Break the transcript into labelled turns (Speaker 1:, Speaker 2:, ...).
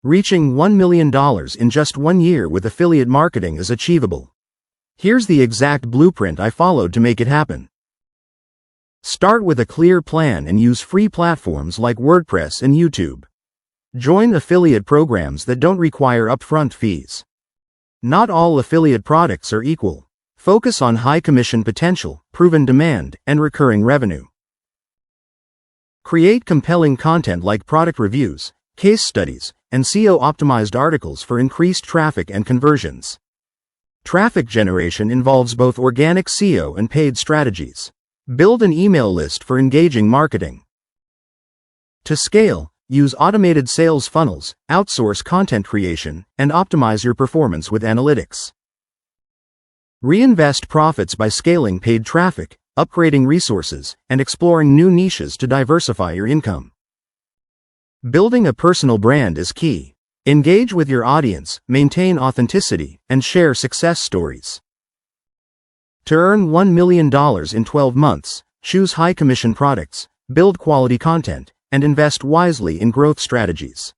Speaker 1: Reaching $1 million in just 1 year with affiliate marketing is achievable. Here's the exact blueprint I followed to make it happen. Start with a clear plan and use free platforms like WordPress and YouTube. Join affiliate programs that don't require upfront fees. Not all affiliate products are equal. Focus on high commission potential, proven demand, and recurring revenue. Create compelling content like product reviews, case studies, and SEO-optimized articles for increased traffic and conversions. Traffic generation involves both organic SEO and paid strategies. Build an email list for engaging marketing. To scale, use automated sales funnels, outsource content creation, and optimize your performance with analytics. Reinvest profits by scaling paid traffic, upgrading resources, and exploring new niches to diversify your income. Building a personal brand is key. Engage with your audience, maintain authenticity, and share success stories. To earn $1 million in 12 months, choose high-commission products, build quality content, and invest wisely in growth strategies.